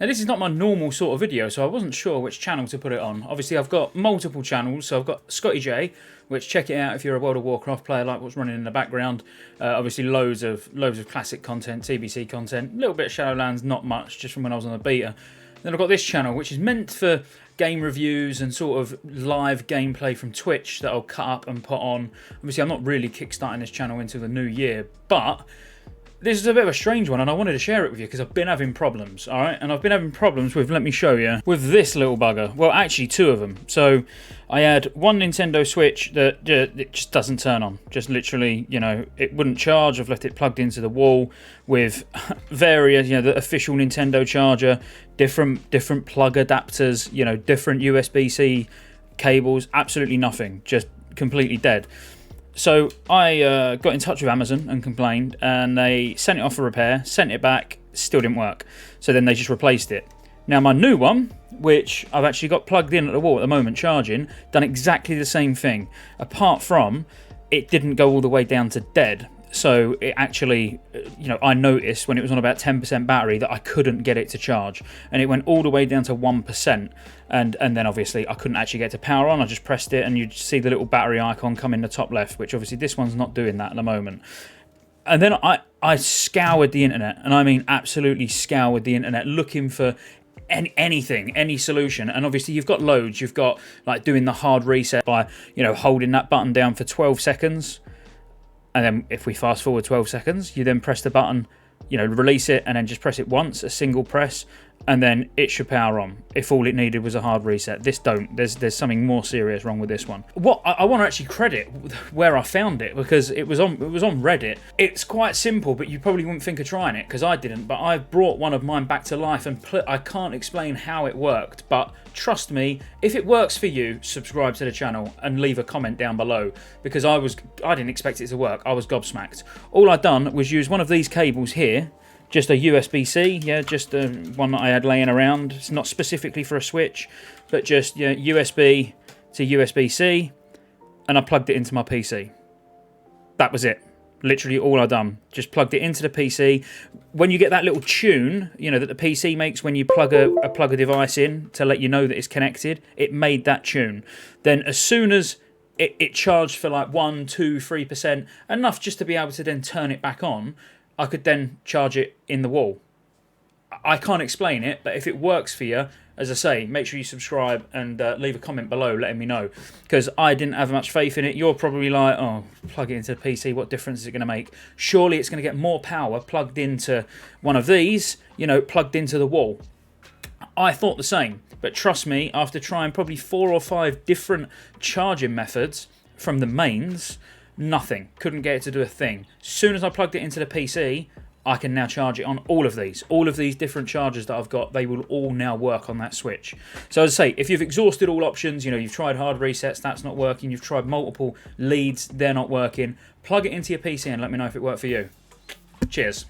Now this is not my normal sort of video, so I wasn't sure which channel to put it on. Obviously I've got multiple channels, so I've got Scotty J, which check it out if you're a World of Warcraft player, like what's running in the background. Obviously loads of classic content, TBC content, a little bit of Shadowlands, not much, just from when I was on the beta. Then I've got this channel, which is meant for game reviews and sort of live gameplay from Twitch that I'll cut up and put on. Obviously I'm not really kickstarting this channel until the new year, but this is a bit of a strange one, and I wanted to share it with you because I've been having problems, alright? And I've been having problems with, let me show you, with this little bugger. Well, actually, two of them. So, I had one Nintendo Switch that it just doesn't turn on. Just literally, you know, it wouldn't charge. I've left it plugged into the wall with various, you know, the official Nintendo charger, different plug adapters, you know, different USB-C cables, absolutely nothing. Just completely dead. So I got in touch with Amazon and complained, and they sent it off for repair, sent it back, still didn't work. So then they just replaced it. Now my new one, which I've actually got plugged in at the wall at the moment charging, done exactly the same thing, apart from it didn't go all the way down to dead. So it actually, you know, I noticed when it was on about 10% battery that I couldn't get it to charge, and it went all the way down to 1%, and then obviously I couldn't actually get to power on. I just pressed it and you'd see the little battery icon come in the top left, which obviously this one's not doing that at the moment. And then I scoured the internet, and I mean absolutely scoured the internet, looking for anything, any solution. And obviously you've got loads. You've got like doing the hard reset by, you know, holding that button down for 12 seconds. And then if we fast forward 12 seconds, you then press the button, you know, release it, and then just press it once, a single press, and then it should power on. If all it needed was a hard reset. This don't. There's something more serious wrong with this one. What I want to actually credit where I found it, because it was on Reddit. It's quite simple, but you probably wouldn't think of trying it, because I didn't. But I brought one of mine back to life, and I can't explain how it worked. But trust me, if it works for you, subscribe to the channel and leave a comment down below, because I didn't expect it to work. I was gobsmacked. All I'd done was use one of these cables here. Just a USB-C, yeah, just one that I had laying around. It's not specifically for a Switch, but just, yeah, USB to USB-C, and I plugged it into my PC. That was it. Literally all I've done. Just plugged it into the PC. When you get that little tune, you know, that the PC makes when you plug a device in to let you know that it's connected, it made that tune. Then as soon as it charged for like 1, 2, 3%, enough just to be able to then turn it back on, I could then charge it in the wall. I can't explain it, but if it works for you, as I say, make sure you subscribe and leave a comment below letting me know, because I didn't have much faith in it. You're probably like, oh, plug it into the PC, what difference is it going to make? Surely it's going to get more power plugged into one of these, you know, plugged into the wall. I thought the same, but trust me, after trying probably 4 or 5 different charging methods from the mains, nothing. Couldn't get it to do a thing. As soon as I plugged it into the PC, I can now charge it on all of these. All of these different chargers that I've got, they will all now work on that Switch. So as I say, if you've exhausted all options, you know, you've tried hard resets, that's not working, you've tried multiple leads, they're not working, plug it into your PC and let me know if it worked for you. Cheers.